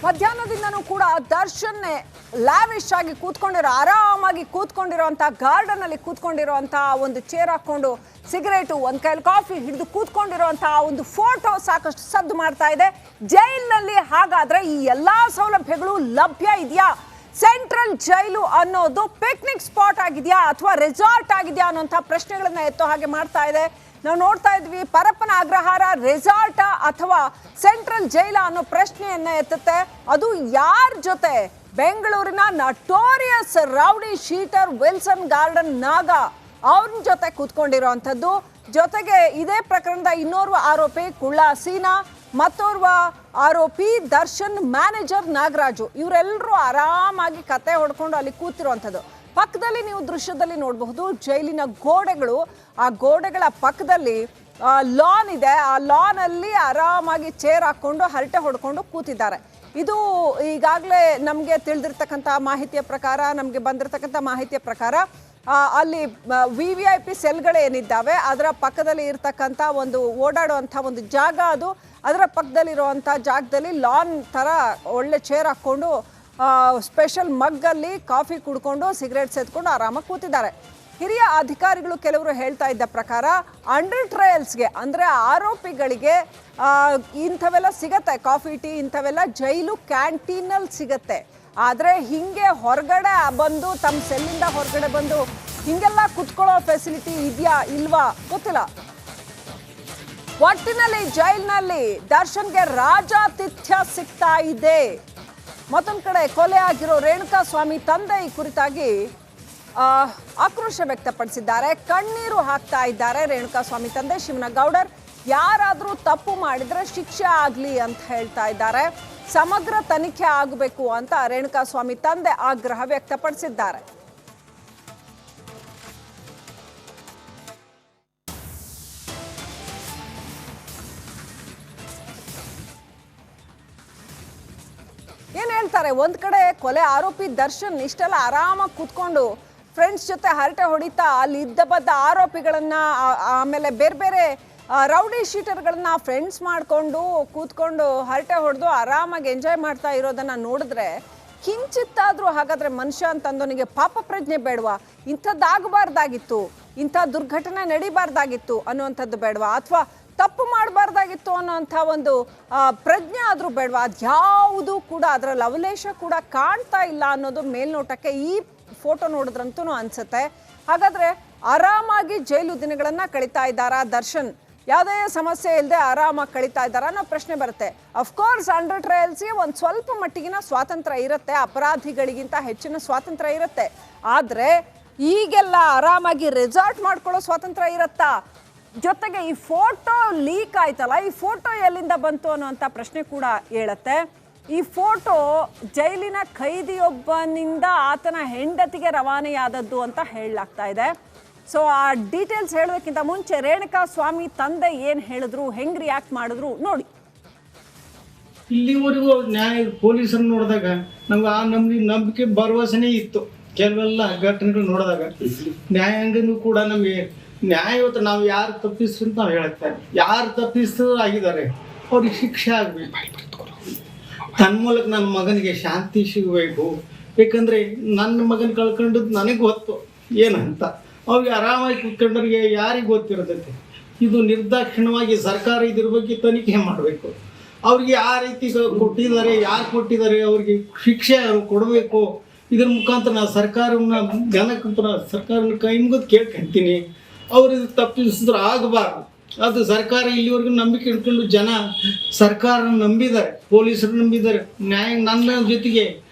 ಮಧ್ಯಾಹ್ನದಿಂದನೂ ಕೂಡ ದರ್ಶನ್ ಲ್ಯಾವಿಶ್ ಆಗಿ ಕೂತ್ಕೊಂಡಿರೋ ಆರಾಮಾಗಿ ಕೂತ್ಕೊಂಡಿರೋಂಥ ಗಾರ್ಡನ್ ಅಲ್ಲಿ ಕೂತ್ಕೊಂಡಿರೋಂಥ ಒಂದು ಚೇರ್ ಹಾಕೊಂಡು ಸಿಗರೇಟು ಒಂದು ಕೈಯಲ್ಲಿ ಕಾಫಿ ಹಿಡಿದು ಕೂತ್ಕೊಂಡಿರೋಂಥ ಒಂದು ಫೋಟೋ ಸಾಕಷ್ಟು ಸದ್ದು ಮಾಡ್ತಾ ಇದೆ. ಜೈಲಿನಲ್ಲಿ ಹಾಗಾದ್ರೆ ಈ ಎಲ್ಲಾ ಸೌಲಭ್ಯಗಳು ಲಭ್ಯ ಇದೆಯಾ? ಸೆಂಟ್ರಲ್ ಜೈಲು ಅನ್ನೋದು ಪಿಕ್ನಿಕ್ ಸ್ಪಾಟ್ ಆಗಿದೆಯಾ ಅಥವಾ ರೆಸಾರ್ಟ್ ಆಗಿದೆಯಾ ಅನ್ನೋಂಥ ಪ್ರಶ್ನೆಗಳನ್ನ ಎತ್ತೋ ಹಾಗೆ ಮಾಡ್ತಾ ಇದೆ. ನಾವು ನೋಡ್ತಾ ಇದ್ವಿ ಪರಪ್ಪನ ಅಗ್ರಹಾರ ರೆಸಾರ್ಟ್ ಅಥವಾ ಸೆಂಟ್ರಲ್ ಜೈಲ ಅನ್ನೋ ಪ್ರಶ್ನೆಯನ್ನ ಎತ್ತುತ್ತೆ. ಅದು ಯಾರ ಜೊತೆ? ಬೆಂಗಳೂರಿನ notorious rowdy sheeter Wilson garden ನಾಗ ಅವ್ರ ಜೊತೆ ಕೂತ್ಕೊಂಡಿರೋಂಥದ್ದು. ಜೊತೆಗೆ ಇದೇ ಪ್ರಕರಣದ ಇನ್ನೋರ್ವ ಆರೋಪಿ ಕುಳ್ಳ ಸೀನಾ, ಮತ್ತೋರ್ವ ಆರೋಪಿ ದರ್ಶನ್ ಮ್ಯಾನೇಜರ್ ನಾಗರಾಜು, ಇವರೆಲ್ಲರೂ ಆರಾಮಾಗಿ ಕತೆ ಹೊಡ್ಕೊಂಡು ಅಲ್ಲಿ ಕೂತಿರುವಂಥದ್ದು. ಪಕ್ಕದಲ್ಲಿ ನೀವು ದೃಶ್ಯದಲ್ಲಿ ನೋಡಬಹುದು ಜೈಲಿನ ಗೋಡೆಗಳು. ಆ ಗೋಡೆಗಳ ಪಕ್ಕದಲ್ಲಿ ಲಾನ್ ಇದೆ. ಆ ಲಾನ್ ಅಲ್ಲಿ ಆರಾಮಾಗಿ ಚೇರ್ ಹಾಕೊಂಡು ಹರಟೆ ಹೊಡ್ಕೊಂಡು ಕೂತಿದ್ದಾರೆ. ಇದು ಈಗಾಗಲೇ ನಮಗೆ ತಿಳಿದಿರ್ತಕ್ಕಂಥ ಮಾಹಿತಿಯ ಪ್ರಕಾರ, ನಮಗೆ ಬಂದಿರತಕ್ಕಂಥ ಮಾಹಿತಿಯ ಪ್ರಕಾರ ಅಲ್ಲಿ VIP ಸೆಲ್ಗಳೇನಿದ್ದಾವೆ ಅದರ ಪಕ್ಕದಲ್ಲಿ ಇರ್ತಕ್ಕಂಥ ಒಂದು ಓಡಾಡುವಂಥ ಒಂದು ಜಾಗ ಅದು. ಅದರ ಪಕ್ಕದಲ್ಲಿರುವಂಥ ಜಾಗದಲ್ಲಿ ಲಾನ್ ಥರ ಒಳ್ಳೆ ಚೇರ್ ಹಾಕ್ಕೊಂಡು ಸ್ಪೆಷಲ್ ಮಗ್ಗಲ್ಲಿ ಕಾಫಿ ಕುಡ್ಕೊಂಡು ಸಿಗರೇಟ್ ಸೇದ್ಕೊಂಡು ಆರಾಮಾಗಿ ಕೂತಿದ್ದಾರೆ. ಹಿರಿಯ ಅಧಿಕಾರಿಗಳು ಕೆಲವರು ಹೇಳ್ತಾ ಇದ್ದ ಪ್ರಕಾರ ಅಂಡರ್ ಟ್ರಯಲ್ಸ್ಗೆ ಅಂದರೆ ಆರೋಪಿಗಳಿಗೆ ಇಂಥವೆಲ್ಲ ಸಿಗತ್ತೆ, ಕಾಫಿ ಟೀ ಇಂಥವೆಲ್ಲ ಜೈಲು ಕ್ಯಾಂಟೀನಲ್ಲಿ ಸಿಗತ್ತೆ. ಆದರೆ ಹಿಂಗೆ ಹೊರಗಡೆ ಬಂದು ತಮ್ಮ ಸೆಲ್ಲಿಂದ ಹೊರಗಡೆ ಬಂದು ಹಿಂಗೆಲ್ಲ ಕುತ್ಕೊಳ್ಳೋ ಫೆಸಿಲಿಟಿ ಇದೆಯಾ ಇಲ್ವಾ ಗೊತ್ತಿಲ್ಲ. ಒಟ್ಟಿನಲ್ಲಿ ಜೈಲಿನಲ್ಲಿ ದರ್ಶನ್ಗೆ ರಾಜಾತಿಥ್ಯ ಸಿಗ್ತಾ ಇದೆ. ಮತ್ತೊಂದು ಕಡೆ ಕೊಲೆ ಆಗಿರೋ ರೇಣುಕಾ ಸ್ವಾಮಿ ತಂದೆ ಈ ಕುರಿತಾಗಿ ಆಕ್ರೋಶ ವ್ಯಕ್ತಪಡಿಸಿದ್ದಾರೆ. ಕಣ್ಣೀರು ಹಾಕ್ತಾ ಇದ್ದಾರೆ ರೇಣುಕಾ ಸ್ವಾಮಿ ತಂದೆ ಶಿವನಗೌಡರ್. ಯಾರಾದರೂ ತಪ್ಪು ಮಾಡಿದ್ರೆ ಶಿಕ್ಷೆ ಆಗಲಿ ಅಂತ ಹೇಳ್ತಾ ಇದ್ದಾರೆ. ಸಮಗ್ರ ತನಿಖೆ ಆಗಬೇಕು ಅಂತ ರೇಣುಕಾ ಸ್ವಾಮಿ ತಂದೆ ಆಗ್ರಹ ವ್ಯಕ್ತಪಡಿಸಿದ್ದಾರೆ. ಏನ್ ಹೇಳ್ತಾರೆ? ಒಂದ್ ಕಡೆ ಕೊಲೆ ಆರೋಪಿ ದರ್ಶನ್ ಇಷ್ಟೆಲ್ಲ ಆರಾಮಾಗಿ ಕೂತ್ಕೊಂಡು ಫ್ರೆಂಡ್ಸ್ ಜೊತೆ ಹರಟೆ ಹೊಡಿತಾ ಅಲ್ಲಿ ಇದ್ದ ಬದ್ದ ಆರೋಪಿಗಳನ್ನ ಆಮೇಲೆ ಬೇರೆ ಬೇರೆ ರೌಡಿ ಶೀಟರ್ಗಳನ್ನ ಫ್ರೆಂಡ್ಸ್ ಮಾಡಿಕೊಂಡು ಕೂತ್ಕೊಂಡು ಹರಟೆ ಹೊಡೆದು ಆರಾಮಾಗಿ ಎಂಜಾಯ್ ಮಾಡ್ತಾ ಇರೋದನ್ನ ನೋಡಿದ್ರೆ ಕಿಂಚಿತ್ತಾದ್ರೂ ಹಾಗಾದ್ರೆ ಮನುಷ್ಯ ಅಂತಂದವನಿಗೆ ಪಾಪ ಪ್ರಜ್ಞೆ ಬೇಡವಾ? ಇಂಥದ್ದಾಗಬಾರ್ದಾಗಿತ್ತು, ಇಂಥ ದುರ್ಘಟನೆ ನಡಿಬಾರ್ದಾಗಿತ್ತು ಅನ್ನುವಂಥದ್ದು ಬೇಡವಾ? ಅಥವಾ ತಪ್ಪು ಮಾಡಬಾರ್ದಾಗಿತ್ತು ಅನ್ನೋಂಥ ಒಂದು ಪ್ರಜ್ಞೆ ಆದರೂ ಬೇಡವಾ? ಅದ್ಯಾವುದು ಕೂಡ ಅದರ ಲವಲೇಶ ಕೂಡ ಕಾಣ್ತಾ ಇಲ್ಲ ಅನ್ನೋದು ಮೇಲ್ನೋಟಕ್ಕೆ ಈ ಫೋಟೋ ನೋಡಿದ್ರಂತೂ ಅನ್ಸುತ್ತೆ. ಹಾಗಾದ್ರೆ ಆರಾಮಾಗಿ ಜೈಲು ದಿನಗಳನ್ನ ಕಳೀತಾ ಇದ್ದಾರಾ ದರ್ಶನ್? ಯಾವುದೇ ಸಮಸ್ಯೆ ಇಲ್ಲದೆ ಆರಾಮಾಗಿ ಕಳೀತಾ ಇದ್ದಾರಾ ಅನ್ನೋ ಪ್ರಶ್ನೆ ಬರುತ್ತೆ. ಅಫ್ಕೋರ್ಸ್ ಅಂಡರ್ ಟ್ರಯಲ್ಸ್ಗೆ ಒಂದು ಸ್ವಲ್ಪ ಮಟ್ಟಿಗಿನ ಸ್ವಾತಂತ್ರ್ಯ ಇರುತ್ತೆ, ಅಪರಾಧಿಗಳಿಗಿಂತ ಹೆಚ್ಚಿನ ಸ್ವಾತಂತ್ರ್ಯ ಇರುತ್ತೆ. ಆದರೆ ಈಗೆಲ್ಲ ಆರಾಮಾಗಿ ರೆಸಾರ್ಟ್ ಮಾಡ್ಕೊಳ್ಳೋ ಸ್ವಾತಂತ್ರ್ಯ ಇರುತ್ತಾ? ಜೊತೆಗೆ ಈ ಫೋಟೋ ಲೀಕ್ ಆಯ್ತಲ್ಲ, ಈ ಫೋಟೋ ಎಲ್ಲಿಂದ ಬಂತು ಅನ್ನೋಂಥ ಪ್ರಶ್ನೆ ಕೂಡ ಹೇಳುತ್ತೆ. ಈ ಫೋಟೋ ಜೈಲಿನ ಖೈದಿಯೊಬ್ಬನಿಂದ ಆತನ ಹೆಂಡತಿಗೆ ರವಾನೆಯಾದದ್ದು ಅಂತ ಹೇಳಲಾಗ್ತಾ ಇದೆ. ಸೊ ಆ ಡೀಟೇಲ್ಸ್ ಹೇಳೋದಕ್ಕಿಂತ ಮುಂಚೆ ರೇಣುಕಾ ಸ್ವಾಮಿ ತಂದೆ ಏನ್ ಹೇಳಿದ್ರು, ಹೆಂಗ್ ರಿಯಾಕ್ಟ್ ಮಾಡಿದ್ರು ನೋಡಿ. ಇಲ್ಲಿವರೆಗೂ ನ್ಯಾಯ ಪೊಲೀಸರು ನೋಡಿದಾಗ ನಮ್ಗೆ ಆ ನಂಬಿಕೆ ಭರವಸೆನೇ ಇತ್ತು. ಕೆಲವೆಲ್ಲ ಘಟನೆಗಳು ನೋಡಿದಾಗ ನ್ಯಾಯಾಂಗನೂ ಕೂಡ ನಮಗೆ ನ್ಯಾಯವತ್ತು ನಾವು ಯಾರು ತಪ್ಪಿಸ್ರು ಅಂತ ನಾವು ಹೇಳ್ತೇವೆ. ಯಾರು ತಪ್ಪಿಸ್ತೂ ಆಗಿದ್ದಾರೆ ಅವ್ರಿಗೆ ಶಿಕ್ಷೆ ಆಗಬೇಕು. ತನ್ನ ಮೂಲಕ ನನ್ನ ಮಗನಿಗೆ ಶಾಂತಿ ಸಿಗಬೇಕು. ಯಾಕಂದರೆ ನನ್ನ ಮಗನ ಕಳ್ಕೊಂಡದ್ದು ನನಗೆ ಗೊತ್ತು ಏನಂತ. ಅವ್ರಿಗೆ ಆರಾಮಾಗಿ ಕೂತ್ಕೊಂಡ್ರಿಗೆ ಯಾರಿಗೆ ಗೊತ್ತಿರ್ತೈತೆ. ಇದು ನಿರ್ದಾಕ್ಷಿಣ್ಯವಾಗಿ ಸರ್ಕಾರ ಇದ್ರ ಬಗ್ಗೆ ತನಿಖೆ ಮಾಡಬೇಕು. ಅವ್ರಿಗೆ ಯಾವ ರೀತಿ ಕೊಟ್ಟಿದ್ದಾರೆ, ಯಾರು ಕೊಟ್ಟಿದ್ದಾರೆ, ಅವ್ರಿಗೆ ಶಿಕ್ಷೆ ಕೊಡಬೇಕು. ಇದ್ರ ಮುಖಾಂತರ ನಾನು ಸರ್ಕಾರನ ಕೈ ಮುಗಿದು ಕೇಳ್ಕೊಂತೀನಿ. ಅವ್ರಿಗೆ ತಪ್ಪಿಸಿದ್ರು ಆಗಬಾರ್ದು. ಅದು ಸರ್ಕಾರ ಇಲ್ಲಿವರೆಗೂ ನಂಬಿಕೆ ಇಟ್ಕೊಂಡು ಜನ ಸರ್ಕಾರ ನಂಬಿದ್ದಾರೆ, ಪೊಲೀಸರು ನಂಬಿದ್ದಾರೆ. ನನ್ನ ಜೊತೆಗೆ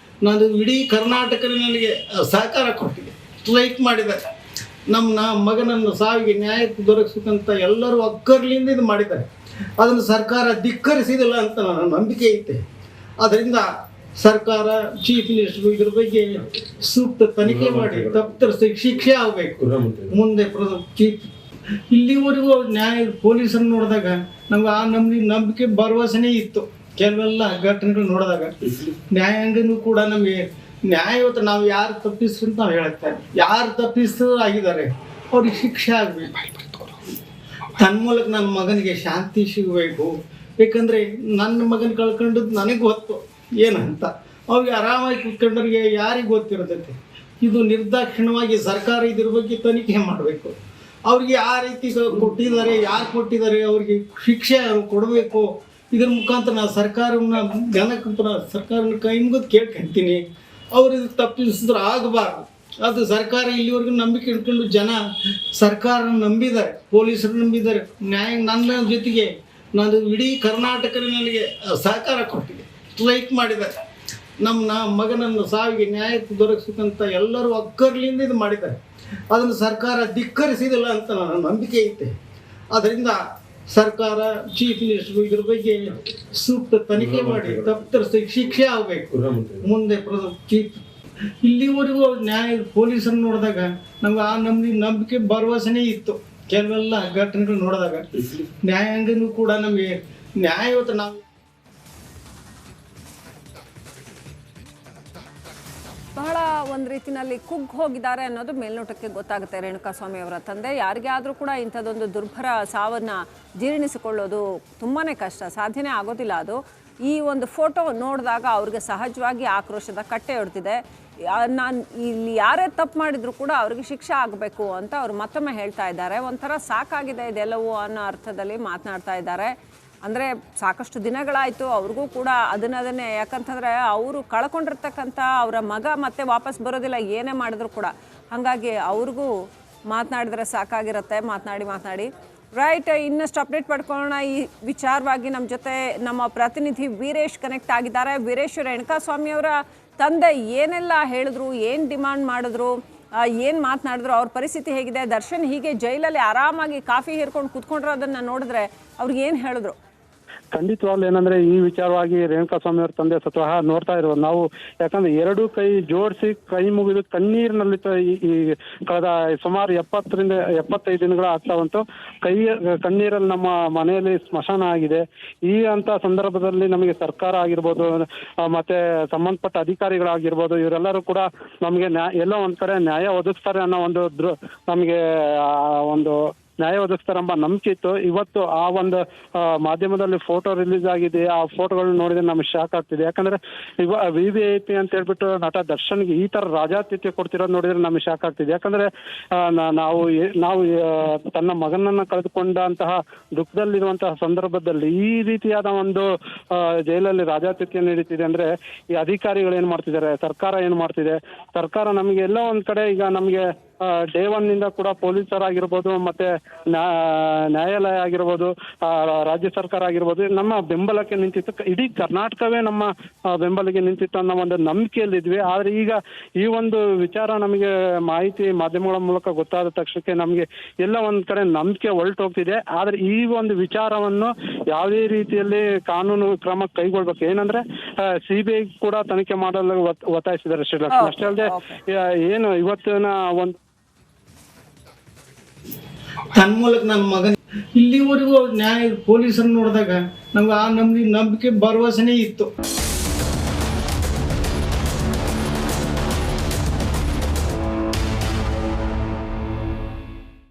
ನಾನು ಇಡೀ ಕರ್ನಾಟಕದಲ್ಲಿ ನನಗೆ ಸಹಕಾರ ಕೊಟ್ಟಿದೆ, ಸ್ಟ್ರೈಕ್ ಮಾಡಿದ್ದಾರೆ. ನಮ್ಮ ಮಗನನ್ನು ಸಾವಿಗೆ ನ್ಯಾಯ ದೊರಕಿಸಬೇಕಂತ ಎಲ್ಲರೂ ಒಗ್ಗರ್ಲಿಂದ ಇದು ಮಾಡಿದ್ದಾರೆ. ಅದನ್ನು ಸರ್ಕಾರ ಧಿಕ್ಕರಿಸಿದಿಲ್ಲ ಅಂತ ನನ್ನ ನಂಬಿಕೆ ಐತೆ. ಅದರಿಂದ ಸರ್ಕಾರ, ಚೀಫ್ ಮಿನಿಸ್ಟರ್ ಇದ್ರ ಬಗ್ಗೆ ಸೂಕ್ತ ತನಿಖೆ ಮಾಡಿ ತಪ್ಪಿತಸ್ಥರಿಗೆ ಶಿಕ್ಷೆ ಆಗಬೇಕು. ಮುಂದೆ ಇಲ್ಲಿವರೆಗೂ ನ್ಯಾಯ ಪೊಲೀಸರು ನೋಡಿದಾಗ ನಮ್ಗೆ ಆ ನಂಬಿಕೆ ಭರವಸೆನೇ ಇತ್ತು. ಕೆಲವೆಲ್ಲ ಘಟನೆಗಳು ನೋಡಿದಾಗ ನ್ಯಾಯಾಂಗನೂ ಕೂಡ ನಮಗೆ ನ್ಯಾಯವತ್ತು ನಾವು ಯಾರು ತಪ್ಪಿಸ್ರು ಅಂತ ನಾವು ಹೇಳ್ತೇವೆ. ಯಾರು ತಪ್ಪಿಸ್ತೂ ಆಗಿದ್ದಾರೆ ಅವ್ರಿಗೆ ಶಿಕ್ಷೆ ಆಗಬೇಕು. ತನ್ನ ಮೂಲಕ ನನ್ನ ಮಗನಿಗೆ ಶಾಂತಿ ಸಿಗಬೇಕು. ಯಾಕಂದರೆ ನನ್ನ ಮಗನ ಕಳ್ಕೊಂಡದ್ದು ನನಗೆ ಗೊತ್ತು ಏನಂತ ಅವ್ರಿಗೆ ಆರಾಮಾಗಿ ಕೂತ್ಕೊಂಡ್ರಿಗೆ ಯಾರಿಗೆ ಗೊತ್ತಿರ್ತೈತೆ. ಇದು ನಿರ್ದಾಕ್ಷಿಣ್ಯವಾಗಿ ಸರ್ಕಾರ ಇದ್ರ ಬಗ್ಗೆ ತನಿಖೆ ಮಾಡಬೇಕು. ಅವ್ರಿಗೆ ಆ ರೀತಿ ಕೊಟ್ಟಿದ್ದಾರೆ, ಯಾರು ಕೊಟ್ಟಿದ್ದಾರೆ, ಅವ್ರಿಗೆ ಶಿಕ್ಷೆ ಕೊಡಬೇಕು. ಇದ್ರ ಮುಖಾಂತರ ನಾನು ಸರ್ಕಾರವನ್ನು ಸರ್ಕಾರನ ಕೈ ಮುಗಿದು ಕೇಳ್ಕೊಂತೀನಿ. ಅವರು ಇದು ತಪ್ಪಿಸಿದ್ರೆ ಆಗಬಾರ್ದು. ಅದು ಸರ್ಕಾರ ಇಲ್ಲಿವರೆಗೂ ನಂಬಿಕೆ ಇಟ್ಕೊಂಡು ಜನ ಸರ್ಕಾರ ನಂಬಿದ್ದಾರೆ, ಪೊಲೀಸರು ನಂಬಿದ್ದಾರೆ, ನ್ಯಾಯ ನನ್ನ ಜೊತೆಗೆ ನಾನು ಇಡೀ ಕರ್ನಾಟಕ ನನಗೆ ಸಹಕಾರ ಕೊಟ್ಟಿದೆ, ಸ್ಟ್ರೈಕ್ ಮಾಡಿದ್ದಾರೆ. ನಮ್ಮ ಮಗನನ್ನು ಸಾವಿಗೆ ನ್ಯಾಯ ದೊರಕಿಸಬೇಕಂತ ಎಲ್ಲರೂ ಒಕ್ಕರ್ಲಿಂದ ಇದು ಮಾಡಿದ್ದಾರೆ. ಅದನ್ನು ಸರ್ಕಾರ ಧಿಕ್ಕರಿಸಿದಿಲ್ಲ ಅಂತ ನನ್ನ ನಂಬಿಕೆ ಐತೆ. ಅದರಿಂದ ಸರ್ಕಾರ, ಚೀಫ್ ಮಿನಿಸ್ಟರ್ ಇದ್ರ ಬಗ್ಗೆ ಸೂಕ್ತ ತನಿಖೆ ಮಾಡಿ ತಪ್ಪಿತಸ್ಥರಿಗೆ ಶಿಕ್ಷೆ ಆಗಬೇಕು. ಮುಂದೆ ಚೀಫ್ ಇಲ್ಲಿವರೆಗೂ ನ್ಯಾಯ ಪೊಲೀಸರನ್ನು ನೋಡಿದಾಗ ನಮ್ಗೆ ಆ ನಂಬಿಕೆ ಭರವಸೆನೇ ಇತ್ತು. ಕೆಲವೆಲ್ಲ ಘಟನೆಗಳು ನೋಡಿದಾಗ ನ್ಯಾಯಾಂಗನೂ ಕೂಡ ನಮಗೆ ನ್ಯಾಯವತ್ತು ನಾವು ಬಹಳ ಒಂದು ರೀತಿಯಲ್ಲಿ ಕುಗ್ಗಿ ಹೋಗಿದ್ದಾರೆ ಅನ್ನೋದು ಮೇಲ್ನೋಟಕ್ಕೆ ಗೊತ್ತಾಗುತ್ತೆ. ರೇಣುಕಾಸ್ವಾಮಿ ಅವರ ತಂದೆ ಯಾರಿಗೇ ಆದರೂ ಕೂಡ ಇಂಥದ್ದೊಂದು ದುರ್ಭರ ಸಾವನ್ನು ಜೀರ್ಣಿಸಿಕೊಳ್ಳೋದು ತುಂಬಾ ಕಷ್ಟ, ಸಾಧ್ಯನೇ ಆಗೋದಿಲ್ಲ. ಅದು ಈ ಒಂದು ಫೋಟೋ ನೋಡಿದಾಗ ಅವ್ರಿಗೆ ಸಹಜವಾಗಿ ಆಕ್ರೋಶದ ಕಟ್ಟೆ ಹೊಡ್ತಿದೆ. ನಾನು ಇಲ್ಲಿ ಯಾರೇ ತಪ್ಪು ಮಾಡಿದ್ರು ಕೂಡ ಅವ್ರಿಗೆ ಶಿಕ್ಷೆ ಆಗಬೇಕು ಅಂತ ಅವ್ರು ಮತ್ತೊಮ್ಮೆ ಹೇಳ್ತಾ ಇದ್ದಾರೆ. ಒಂಥರ ಸಾಕಾಗಿದೆ ಇದೆಲ್ಲವೂ ಅನ್ನೋ ಅರ್ಥದಲ್ಲಿ ಮಾತನಾಡ್ತಾ ಇದ್ದಾರೆ. ಅಂದರೆ ಸಾಕಷ್ಟು ದಿನಗಳಾಯಿತು ಅವ್ರಿಗೂ ಕೂಡ ಅದನ್ನೇ, ಯಾಕಂತಂದರೆ ಅವರು ಕಳ್ಕೊಂಡಿರ್ತಕ್ಕಂಥ ಅವರ ಮಗ ಮತ್ತೆ ವಾಪಸ್ ಬರೋದಿಲ್ಲ ಏನೇ ಮಾಡಿದ್ರು ಕೂಡ. ಹಾಗಾಗಿ ಅವ್ರಿಗೂ ಮಾತನಾಡಿದ್ರೆ ಸಾಕಾಗಿರುತ್ತೆ. ಮಾತನಾಡಿ ರೈಟ್. ಇನ್ನಷ್ಟು ಅಪ್ಡೇಟ್ ಪಡ್ಕೊಳ್ಳೋಣ ಈ ವಿಚಾರವಾಗಿ. ನಮ್ಮ ಜೊತೆ ನಮ್ಮ ಪ್ರತಿನಿಧಿ ವೀರೇಶ್ ಕನೆಕ್ಟ್ ಆಗಿದ್ದಾರೆ. ವೀರೇಶ್, ರೇಣುಕಾಸ್ವಾಮಿ ಅವರ ತಂದೆ ಏನೆಲ್ಲ ಹೇಳಿದ್ರು, ಏನು ಡಿಮಾಂಡ್ ಮಾಡಿದ್ರು, ಏನು ಮಾತನಾಡಿದ್ರು, ಅವ್ರ ಪರಿಸ್ಥಿತಿ ಹೇಗಿದೆ? ದರ್ಶನ್ ಹೀಗೆ ಜೈಲಲ್ಲಿ ಆರಾಮಾಗಿ ಕಾಫಿ ಹೀರ್ಕೊಂಡು ಕೂತ್ಕೊಂಡಿರೋದನ್ನು ನೋಡಿದ್ರೆ ಅವ್ರಿಗೆ ಏನು ಹೇಳಿದ್ರು? ಖಂಡಿತವಾಗ್ಲು ಏನಂದ್ರೆ ಈ ವಿಚಾರವಾಗಿ ರೇಣುಕಾಸ್ವಾಮಿ ಅವ್ರ ತಂದೆ ಸ್ವತಃ ನೋಡ್ತಾ ಇರೋದು ನಾವು. ಯಾಕಂದ್ರೆ ಎರಡು ಕೈ ಜೋಡಿಸಿ ಕೈ ಮುಗಿದು ಕಣ್ಣೀರಿನಲ್ಲಿ ಈ ಕಳೆದ ಸುಮಾರು 70-75 ದಿನಗಳ ಆಗ್ತಾ ಉಂಟು. ಕಣ್ಣೀರಲ್ಲಿ ನಮ್ಮ ಮನೆಯಲ್ಲಿ ಸ್ಮಶಾನ ಆಗಿದೆ. ಈ ಅಂತ ಸಂದರ್ಭದಲ್ಲಿ ನಮಗೆ ಸರ್ಕಾರ ಆಗಿರ್ಬೋದು, ಮತ್ತೆ ಸಂಬಂಧಪಟ್ಟ ಅಧಿಕಾರಿಗಳಾಗಿರ್ಬೋದು, ಇವರೆಲ್ಲರೂ ಕೂಡ ನಮಗೆ ಎಲ್ಲೋ ಒಂದ್ ಕಡೆ ನ್ಯಾಯ ಒದಗಿಸ್ತಾರೆ ಅನ್ನೋ ನಮಗೆ ಒಂದು ನ್ಯಾಯ ಒದಗಿಸ್ತಾರೆಂಬ ನಂಬಿಕೆ ಇತ್ತು. ಇವತ್ತು ಆ ಒಂದು ಮಾಧ್ಯಮದಲ್ಲಿ ಫೋಟೋ ರಿಲೀಸ್ ಆಗಿದೆ. ಆ ಫೋಟೋಗಳನ್ನ ನೋಡಿದ್ರೆ ನಮಗೆ ಶಾಕ್ ಆಗ್ತಿದೆ. ಯಾಕಂದ್ರೆ VVIP ಅಂತ ಹೇಳ್ಬಿಟ್ಟು ನಟ ದರ್ಶನ್ಗೆ ಈ ತರ ರಾಜಾತಿಥ್ಯ ಕೊಡ್ತಿರೋದು ನೋಡಿದ್ರೆ ನಮಗೆ ಶಾಕ್ ಆಗ್ತಿದೆ. ಯಾಕಂದ್ರೆ ನಾವು ತನ್ನ ಮಗನನ್ನ ಕಳೆದುಕೊಂಡಂತಹ ದುಃಖದಲ್ಲಿರುವಂತಹ ಸಂದರ್ಭದಲ್ಲಿ ಈ ರೀತಿಯಾದ ಒಂದು ಜೈಲಲ್ಲಿ ರಾಜಾತಿಥ್ಯ ನಡೀತಿದೆ ಅಂದ್ರೆ ಈ ಅಧಿಕಾರಿಗಳು ಏನ್ ಮಾಡ್ತಿದ್ದಾರೆ, ಸರ್ಕಾರ ಏನ್ ಮಾಡ್ತಿದೆ? ಸರ್ಕಾರ ನಮಗೆ ಎಲ್ಲ ಒಂದ್ ಕಡೆ ಈಗ ನಮಗೆ ಡೇ 1 ನಿಂದ ಕೂಡ ಪೊಲೀಸರಾಗಿರ್ಬೋದು, ಮತ್ತೆ ನ್ಯಾಯಾಲಯ ಆಗಿರ್ಬೋದು, ರಾಜ್ಯ ಸರ್ಕಾರ ಆಗಿರ್ಬೋದು ನಮ್ಮ ಬೆಂಬಲಕ್ಕೆ ನಿಂತಿತ್ತು. ಇಡೀ ಕರ್ನಾಟಕವೇ ನಮ್ಮ ಬೆಂಬಲಿಗೆ ನಿಂತಿತ್ತು ಅನ್ನೋ ಒಂದು ನಂಬಿಕೆಯಲ್ಲಿದ್ವಿ. ಆದ್ರೆ ಈಗ ಈ ಒಂದು ವಿಚಾರ ನಮಗೆ ಮಾಹಿತಿ ಮಾಧ್ಯಮಗಳ ಮೂಲಕ ಗೊತ್ತಾದ ತಕ್ಷಣಕ್ಕೆ ನಮಗೆ ಎಲ್ಲ ಒಂದ್ ಕಡೆ ನಂಬಿಕೆ ಹೊರಟೋಗ್ತಿದೆ. ಆದ್ರೆ ಈ ಒಂದು ವಿಚಾರವನ್ನು ಯಾವುದೇ ರೀತಿಯಲ್ಲಿ ಕಾನೂನು ಕ್ರಮ ಕೈಗೊಳ್ಬೇಕು. ಏನಂದ್ರೆ CBI ಕೂಡ ತನಿಖೆ ಮಾಡಲು ಒತ್ತಾಯಿಸಿದ್ದಾರೆ ಶ್ರೀಲಕ್ಷ್ಮಿ. ಅಷ್ಟೇ ಅಲ್ಲದೆ ಏನು ಇವತ್ತಿನ ಒಂದು ತನ್ಮೂಲಕ ನನ್ನ ಮಗನ ಇಲ್ಲಿವರೆಗೂ ನ್ಯಾಯ ಪೊಲೀಸರನ್ನು ನೋಡಿದಾಗ ನಮ್ಗೆ ಆ ನಂಬಿಕೆ ಭರವಸೆನೇ ಇತ್ತು.